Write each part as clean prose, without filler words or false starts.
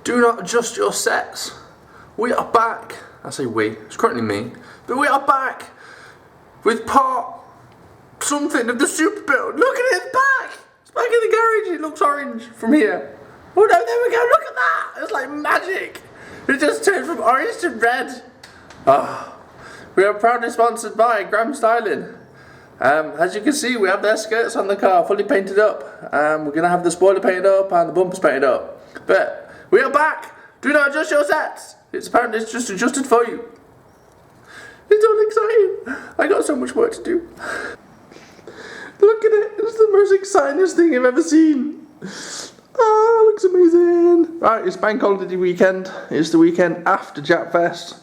Do not adjust your sets. We are back. I say we, it's currently me. But we are back with part something of the Supra build. Look at it, it's back. It's back in the garage. It looks orange from here. Oh no, there we go, look at that. It's like magic. It just turned from orange to red. Oh, we are proudly sponsored by Graham Styling. As you can see, we have their skirts on the car, fully painted up. We're going to have the spoiler painted up and the bumpers painted up. But we are back. Do not adjust your sets. It's apparently just adjusted for you. It's all exciting. I got so much work to do. Look at it. It's the most excitingest thing I've ever seen. Oh, it looks amazing. Right, it's Bank Holiday weekend. It's the weekend after Jap Fest,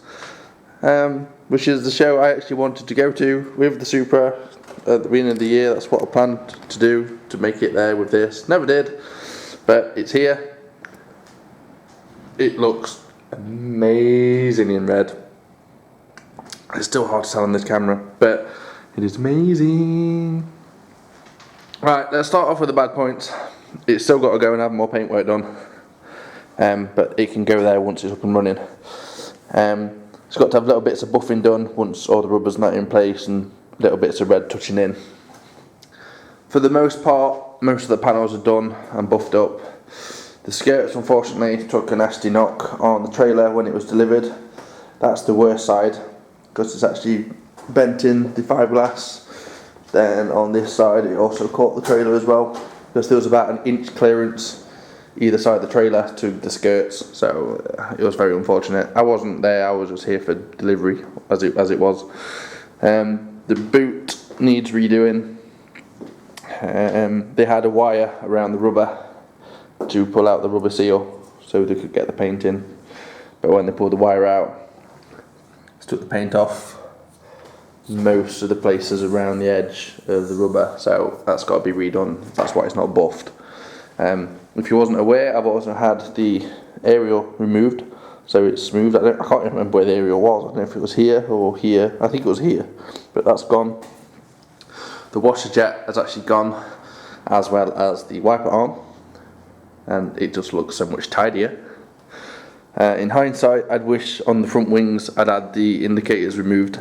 which is the show I actually wanted to go to with the Supra at the beginning of the year. That's what I planned to do, to make it there with this. Never did, but it's here. It looks amazing in red. It's still hard to tell on this camera, but it is amazing. Right, let's start off with the bad points. It's still got to go and have more paintwork done, but it can go there once it's up and running. It's got to have little bits of buffing done once all the rubber's not in place and little bits of red touching in. For the most part, most of the panels are done and buffed up. The skirts unfortunately took a nasty knock on the trailer when it was delivered. That's the worst side, because it's actually bent in the fiberglass. Then on this side it also caught the trailer as well, because there was about an inch clearance either side of the trailer to the skirts, so it was very unfortunate. I wasn't there, I was just here for delivery as it was. The boot needs redoing. They had a wire around the rubber to pull out the rubber seal so they could get the paint in, but when they pulled the wire out, took the paint off most of the places around the edge of the rubber, so that's got to be redone. That's why it's not buffed. If you wasn't aware, I've also had the aerial removed, so it's smooth. I can't remember where the aerial was. I don't know if it was here or here. I think it was here, but that's gone. The washer jet has actually gone, as well as the wiper arm, and it just looks so much tidier. In hindsight, I'd wish on the front wings I'd had the indicators removed,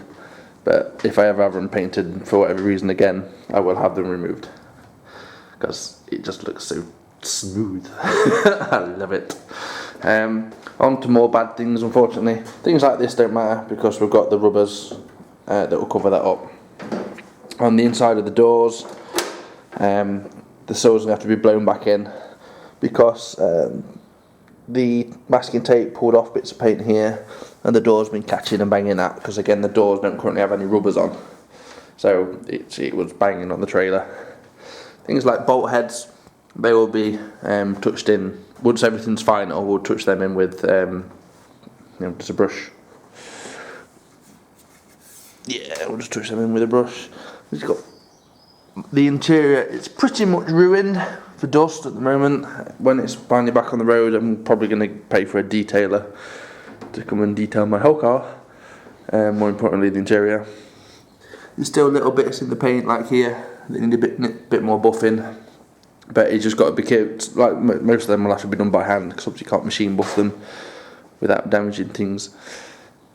but if I ever have them painted for whatever reason again, I will have them removed, because it just looks so smooth. I love it. On to more bad things, unfortunately. Things like this don't matter because we've got the rubbers that will cover that up. On the inside of the doors, the sills will have to be blown back in because the masking tape pulled off bits of paint here, and the door's been catching and banging that, because again the doors don't currently have any rubbers on, so it was banging on the trailer. Things like bolt heads, they will be touched in once everything's final. We'll touch them in with just a brush. Yeah, we'll just touch them in with a brush. We've got the interior, it's pretty much ruined for dust at the moment. When it's finally back on the road, I'm probably going to pay for a detailer to come and detail my whole car. More importantly, the interior. There's still little bits in the paint, like here, that need a bit more buffing, but it's just got to be kept. Like most of them will have to be done by hand, because obviously you can't machine buff them without damaging things.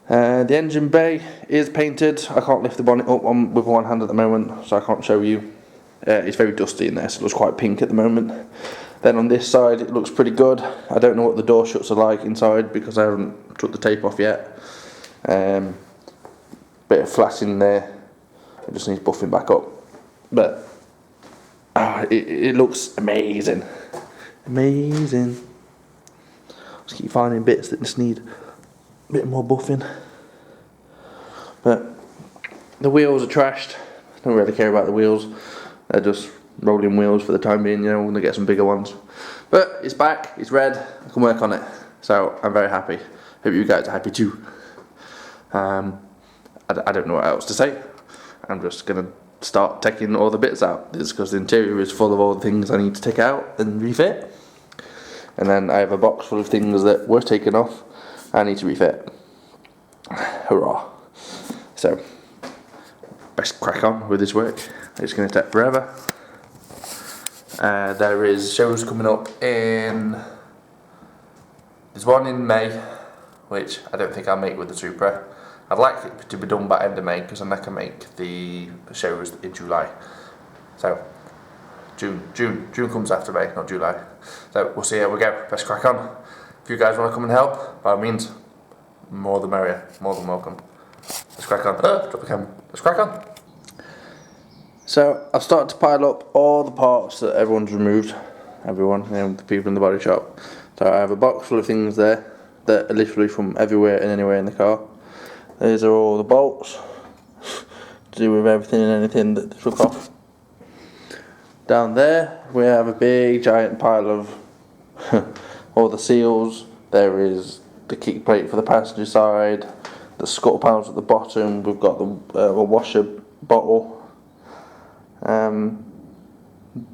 The engine bay is painted. I can't lift the bonnet up with one hand at the moment, so I can't show you. It's very dusty in there, so it looks quite pink at the moment. Then on this side it looks pretty good. I don't know what the door shuts are like inside because I haven't took the tape off yet. Bit of flash in there. It just needs buffing back up. But it looks amazing. Amazing. Just keep finding bits that just need a bit more buffing. But the wheels are trashed. I don't really care about the wheels. They're just rolling wheels for the time being, we're going to get some bigger ones. But it's back, it's red, I can work on it. So I'm very happy. Hope you guys are happy too. I don't know what else to say. I'm just going to start taking all the bits out. It's because the interior is full of all the things I need to take out and refit. And then I have a box full of things that were taken off I need to refit. Hurrah. So, best crack on with this work. It's going to take forever. There is shows coming up in There's one in May, which I don't think I'll make with the Supra. I'd like it to be done by end of May, because then I can make the shows in July. So, June comes after May, not July. So we'll see how we go. Let's crack on. If you guys want to come and help, by all means, more the merrier, more than welcome. Let's crack on. Drop the camera. Let's crack on. So I've started to pile up all the parts that everyone's removed. Everyone, the people in the body shop. So I have a box full of things there that are literally from everywhere and anywhere in the car. These are all the bolts to do with everything and anything that they took off. Down there we have a big giant pile of all the seals. There is the kick plate for the passenger side, the scuttle panels at the bottom. We've got the washer bottle,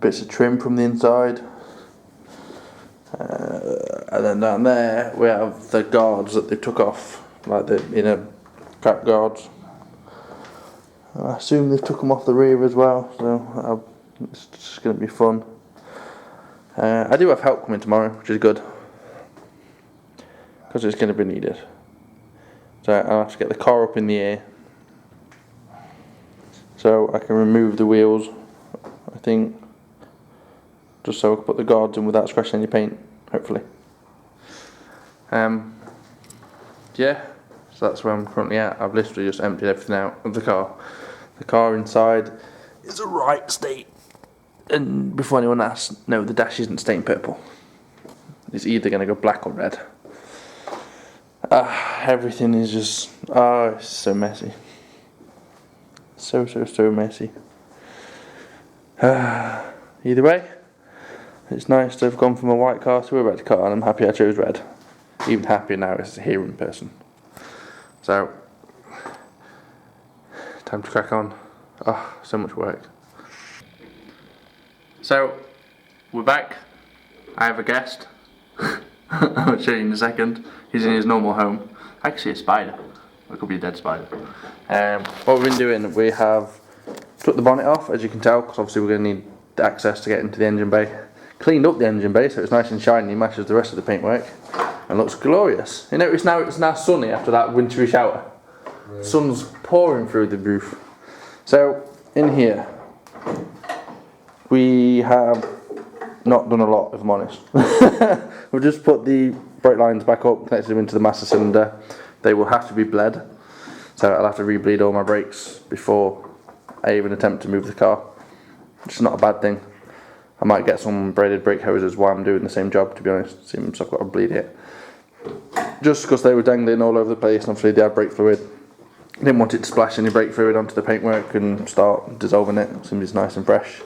bits of trim from the inside, and then down there we have the guards that they took off, like the inner cap guards. I assume they've took them off the rear as well, so it's just going to be fun. I do have help coming tomorrow, which is good, because it's going to be needed. So I'll have to get the car up in the air so I can remove the wheels, I think, just so I can put the guards in without scratching any paint, hopefully. Yeah, so that's where I'm currently at. I've literally just emptied everything out of the car. The car inside is a right state, and before anyone asks, no, the dash isn't stained purple. It's either going to go black or red. Everything is just, it's so messy. So messy. Either way, it's nice to have gone from a white car to a red car, and I'm happy I chose red. Even happier now it's here in person. So, time to crack on. So much work. So, we're back. I have a guest. I'll show you in a second. He's in his normal home. I can see a spider. It could be a dead spider. What we've been doing, we have took the bonnet off, as you can tell, because obviously we're going to need the access to get into the engine bay. Cleaned up the engine bay so it's nice and shiny, matches the rest of the paintwork, and looks glorious. You know, it's now sunny after that wintry shower. Right. Sun's pouring through the roof. So in here we have not done a lot, if I'm honest. We've just put the brake lines back up, connected them into the master cylinder. They will have to be bled, so I'll have to re-bleed all my brakes before I even attempt to move the car, which is not a bad thing. I might get some braided brake hoses while I'm doing the same job, to be honest, since I've got to bleed it. Just because they were dangling all over the place, and obviously they had brake fluid. I didn't want it to splash any brake fluid onto the paintwork and start dissolving it. Seems it's nice and fresh.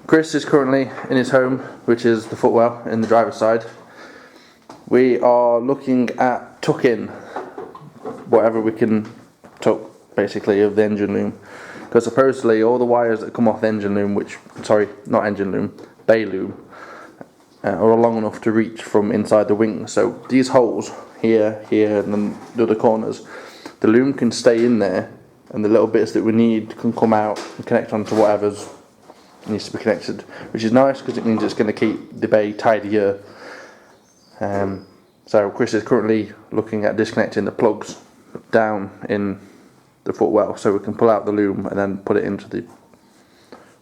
Chris is currently in his home, which is the footwell in the driver's side. We are looking at tucking whatever we can tuck, basically, of the engine loom. Because supposedly all the wires that come off the engine loom, bay loom, are long enough to reach from inside the wings. So these holes, here, and then the other corners, the loom can stay in there, and the little bits that we need can come out and connect onto whatever's needs to be connected, which is nice because it means it's going to keep the bay tidier. So Chris is currently looking at disconnecting the plugs down in the footwell so we can pull out the loom and then put it into the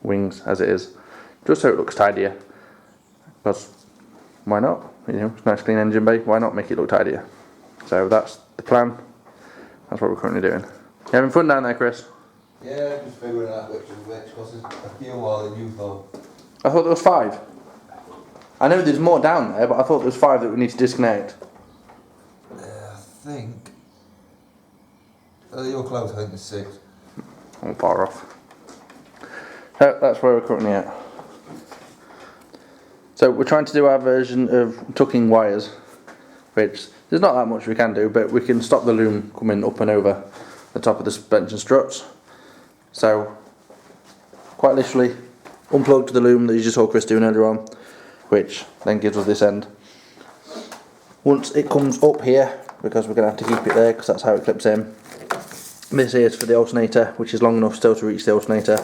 wings as it is, just so it looks tidier. Because why not? You know, it's a nice clean engine bay, why not make it look tidier? So that's the plan. That's what we're currently doing. You having fun down there, Chris? Yeah, just figuring out which is which, because there's a few more than you thought. I thought there was 5. I know there's more down there, but I thought there was 5 that we need to disconnect. I think... you're close, I think there's 6. I'm far off. So that's where we're currently at. So we're trying to do our version of tucking wires, which there's not that much we can do, but we can stop the loom coming up and over the top of the suspension struts. So, quite literally, unplug the loom that you just saw Chris doing earlier on, which then gives us this end. Once it comes up here, because we're going to have to keep it there because that's how it clips in, this here is for the alternator, which is long enough still to reach the alternator,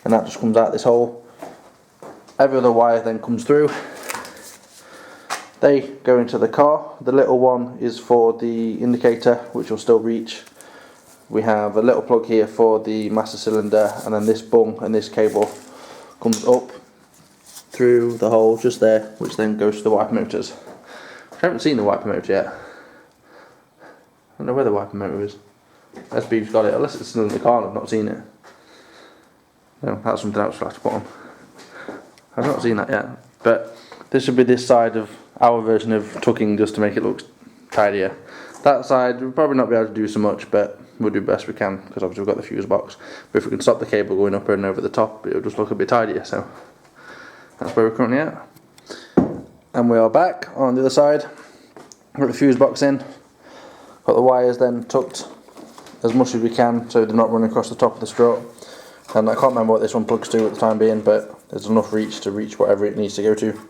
and that just comes out this hole. Every other wire then comes through. They go into the car. The little one is for the indicator, which will still reach. We have a little plug here for the master cylinder, and then this bung and this cable comes up through the hole just there, which then goes to the wiper motors. I haven't seen the wiper motor yet. I don't know where the wiper motor is. SB's got it, unless it's still in the car and I've not seen it. No, that's something else we'll have to put on. I've not seen that yet. But this should be this side of our version of tucking, just to make it look tidier. That side we'll probably not be able to do so much, but we'll do the best we can, because obviously we've got the fuse box. But if we can stop the cable going up and over the top, it'll just look a bit tidier. So that's where we're currently at. And we are back on the other side. Got the fuse box in. Got the wires then tucked as much as we can so they're not running across the top of the strut. And I can't remember what this one plugs to at the time being, but there's enough reach to reach whatever it needs to go to.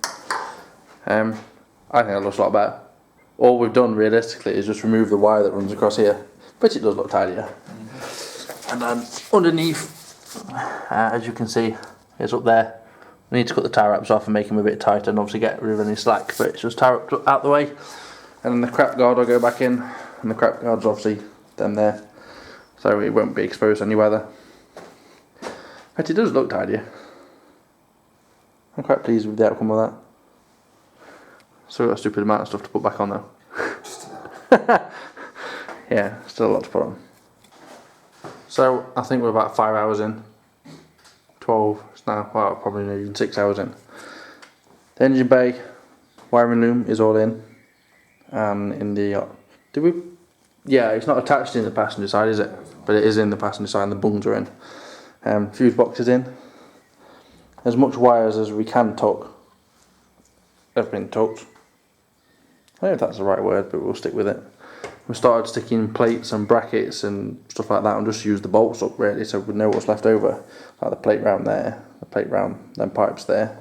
I think that looks a lot better. All we've done realistically is just remove the wire that runs across here, but it does look tidier. And then underneath, as you can see, it's up there. We need to cut the tie wraps off and make them a bit tighter, and obviously get rid of any slack, but it's just tie wrapped out the way. And then the crap guard will go back in, and the crap guard's obviously then there, so it won't be exposed to any weather. But it does look tidier. I'm quite pleased with the outcome of that. Still got a stupid amount of stuff to put back on though. Yeah, still a lot to put on. So I think we're about 5 hours in. 12, it's now, well, probably even 6 hours in. The engine bay wiring loom is all in. And in the, yeah, it's not attached in the passenger side, is it? But it is in the passenger side and the bungs are in. Fuse box is in. As much wires as we can tuck have been tucked. I don't know if that's the right word, but we'll stick with it. We started sticking plates and brackets and stuff like that, and just use the bolts up really, so we know what's left over. Like the plate round there, the plate round, them pipes there.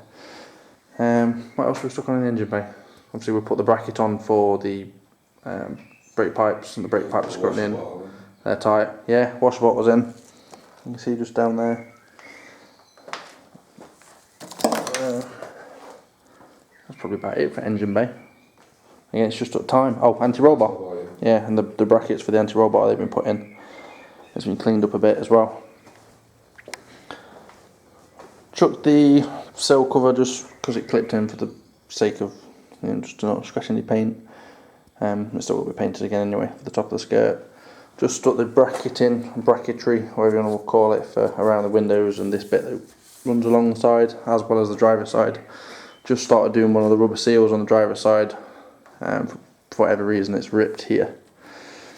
What else we stuck on in the engine bay? Obviously we put the bracket on for the brake pipes, and the brake pipes are currently in. They're tight. Yeah, washer was in. You can see just down there. That's probably about it for engine bay. Again, it's just up time. Oh, anti-roll bar. Yeah, and the brackets for the anti-roll bar they've been put in. It's been cleaned up a bit as well. Chucked the sill cover just because it clipped in for the sake of, you know, just to not scratch any paint. It still will be painted again anyway for the top of the skirt. Just stuck the bracket in, bracketry, whatever you want to call it, for around the windows and this bit that runs along the side as well as the driver's side. Just started doing one of the rubber seals on the driver's side. For whatever reason it's ripped here.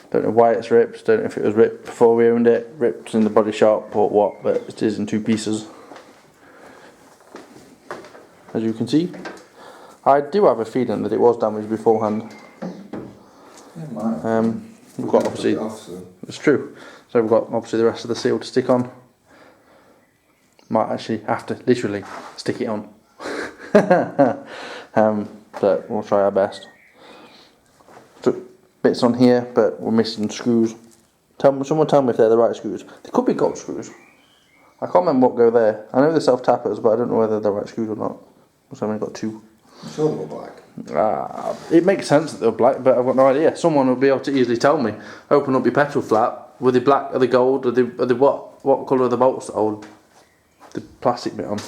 Don't know why it's ripped, don't know if it was ripped before we owned it, ripped in the body shop or what, but it is in 2 pieces. As you can see. I do have a feeling that it was damaged beforehand. We've got obviously, it's true, so we've got obviously the rest of the seal to stick on. Might actually have to literally stick it on. But we'll try our best. Bits on here, but we're missing screws. Someone tell me if they're the right screws. They could be gold screws. I can't remember what go there. I know they're self-tappers, but I don't know whether they're the right screws or not. So I've only got 2. I'm sure they were black. It makes sense that they're black, but I've got no idea. Someone will be able to easily tell me. Open up your petrol flap. Were they black? Are they gold? Are they what? What colour are the bolts that hold the plastic bit on?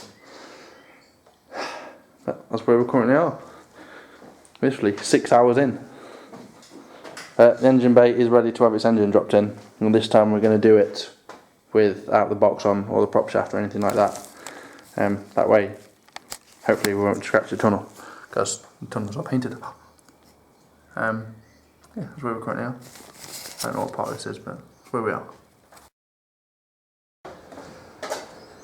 But that's where we currently are. Literally 6 hours in. The engine bay is ready to have its engine dropped in, and this time we're going to do it without the box on or the prop shaft or anything like that. That way, hopefully we won't scratch the tunnel, because the tunnel's not painted. Yeah, that's where we're currently are. I don't know what part this is, but that's where we are.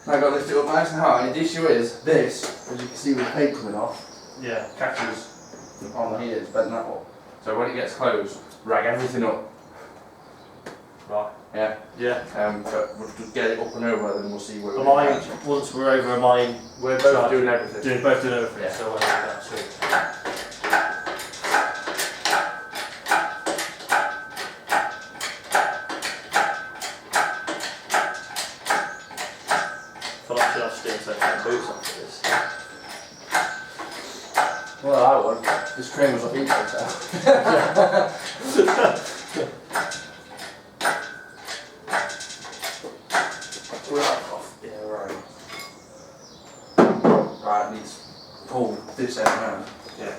I got this up nice and high. The issue is this, as you can see with the paint coming off, yeah, catches on here, it's bent that up. So when it gets closed, rag everything up. Right. Yeah. Yeah. But we'll just get it up and over, then we'll see where Am I, once we're over, am I... We're both doing everything. Both doing everything, Yeah. so that's sweet. I feel like I should have to do some boots after this. Well, I would. This crane was off each hotel. Yeah, right. Right, needs to pull this end around. Yeah.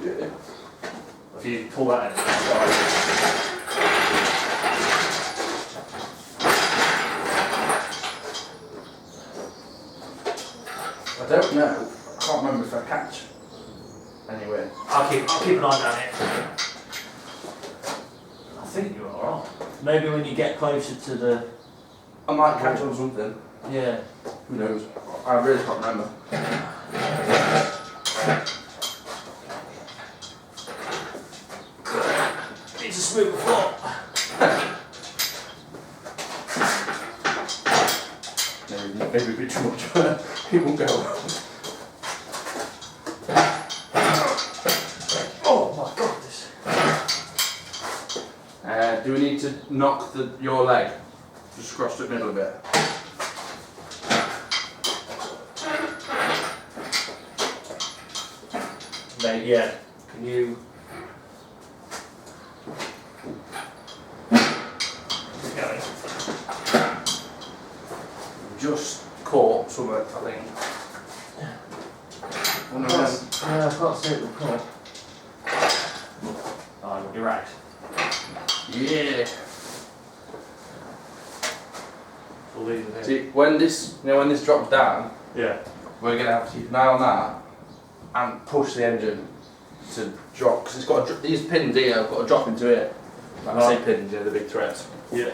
Yeah. If you pull that in, it's I don't know. I can't remember if I catch anyway. I'll keep an eye down here. I think you're alright. Maybe when you get closer to the... I might catch on something. Yeah. Who knows? I really can't remember. Needs a smooth floor. Maybe a bit too much, but it won't go. Oh my god, this... Do we need to knock your leg? Just across the middle a bit. Mate, yeah. Can you... It's going. Just caught something, I think. One of them. Yeah, I can't see it record. Oh, you're right. Yeah. We'll leave it here. See, when this drops down, Yeah. we're gonna have to keep an eye on that and push the engine to drop because it's got these pins here have got to drop into it. Like I say pins, the big threads. Yeah.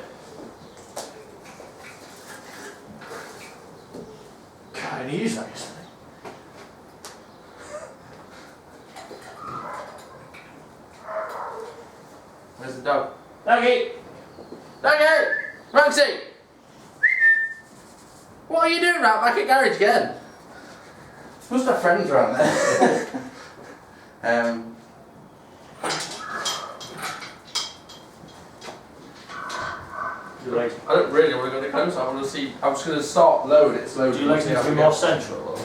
Can you use that yesterday? Where's the dog? Doggy! Doggy! Roxy! What are you doing right back at garage again? Must have friends around there. Do you like, I don't really want to go any closer. I want to see. I'm just going to start lowering it slowly. do you like See it how to we be go. more central? Or?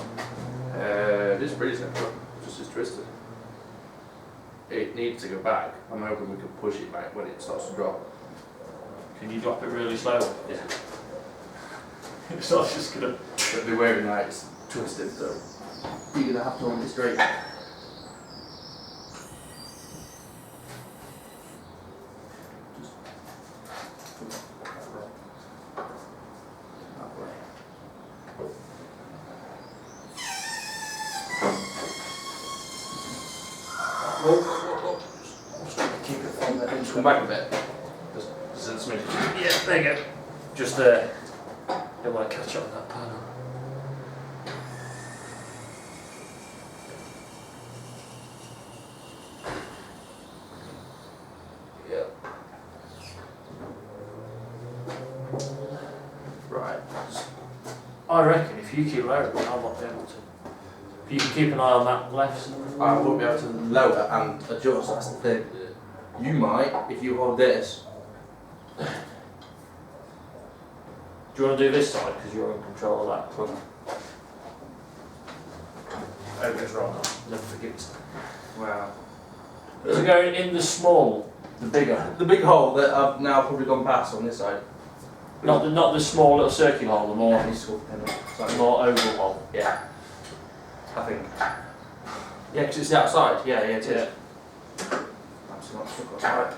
It is pretty simple. Just as twisted. It needs to go back. I'm hoping we can push it back when it starts to drop. Can you drop it really slow? Yeah. So I was just gonna... It'll be wearing like it's twisted, so you're going to have to hold it straight. Keep it from there. Just come back a bit. Just a smidge. Yeah, there you go. Just don't want to catch up on that panel. Yeah. Right. I reckon if you keep lowering it, I might be able to. If you can keep an eye on that left. I won't be able to lower and adjust, that's the thing. You might, if you hold this. Do you want to do this side because you're in control of that? Oh, it goes wrong. Never forget it. Wow. Is it going in the small, the bigger? The big hole that I've now probably gone past on this side. Not the small little circular hole, the more oval hole. Yeah. I think. Yeah, because it's the outside. Yeah, it is. Yeah. That's not stuck outside.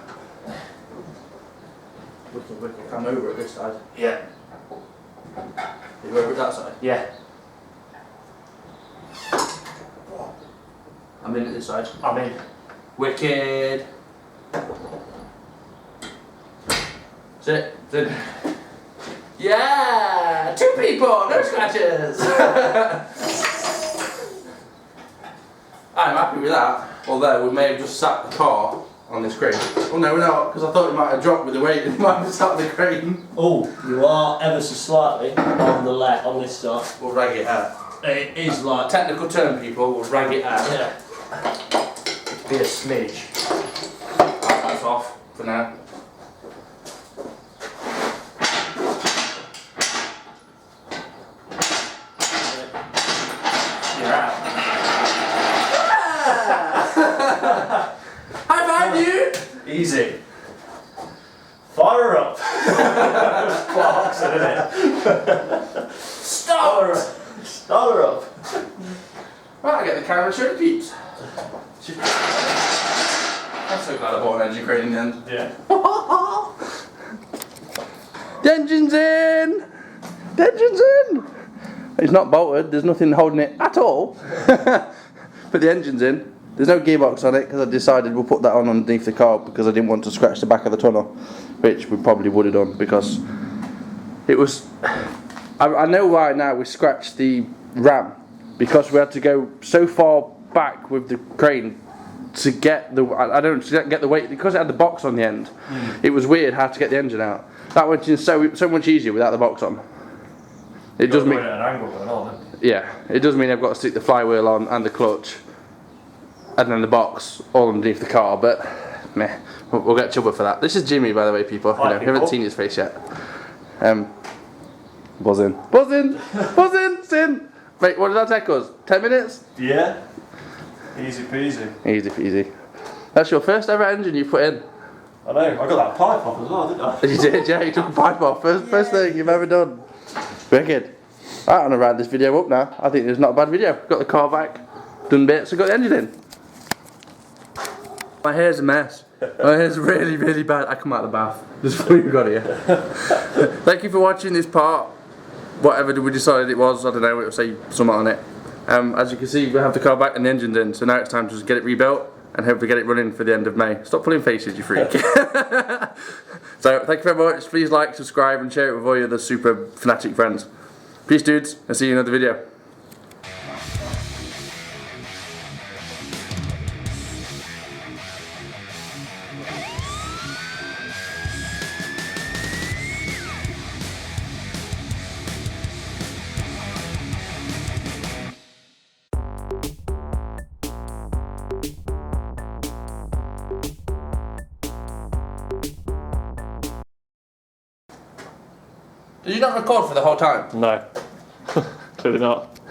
Wicked. Come over at this side. Yeah. You over at that side? Yeah. I'm in at this side. I'm in. Wicked. Sit. Sit. Yeah! 2 people, no scratches! I'm happy with that. Although we may have just sat the car on this crane. Oh no, we're not, because I thought it might have dropped with the weight and it might have sat the crane. Oh, you are ever so slightly on the left, on this side. We'll rag it out. It is like... Technical term, people, we'll rag it out. Yeah. It'd be a smidge. That's off for now. Easy. Fire up. Clarkson, isn't it? Stop! Start her up. Right, I get the camera and show the peeps. I'm so glad I bought an engine crane in the end. Yeah. The engine's in! The engine's in! It's not bolted, there's nothing holding it at all. But the engine's in. There's no gearbox on it because I decided we'll put that on underneath the car because I didn't want to scratch the back of the tunnel, which we probably would have done because it was... I know right now we scratched the ram because we had to go so far back with the crane to get the... to get the weight, because it had the box on the end. It was weird how to get the engine out. That went in so much easier without the box on. It does mean... At an angle going on, Yeah, it does mean I've got to stick the flywheel on and the clutch and then the box all underneath the car, but meh, we'll get trouble for that. This is Jimmy, by the way, people. Hi, You haven't seen his face yet. Buzzing. Buzzing! Buzzing! Sin! Wait, what did that take us? 10 minutes? Yeah. Easy peasy. Easy peasy. That's your first ever engine you put in. I know, I got that pipe off as well, didn't I? You did, yeah, you took a pipe off. First thing you've ever done. Wicked. Right, I'm gonna round this video up now. I think it's not a bad video. Got the car back, done bits, and got the engine in. My hair's a mess. My hair's really, really bad. I come out of the bath just before you got here. Thank you for watching this part. Whatever we decided it was, I don't know, it'll say something on it. As you can see, we have the car back and the engine's in, so now it's time to just get it rebuilt and hopefully get it running for the end of May. Stop pulling faces, you freak. So, thank you very much. Please like, subscribe and share it with all your other super fanatic friends. Peace dudes, and see you in another video. Did you not record for the whole time? No. Clearly not.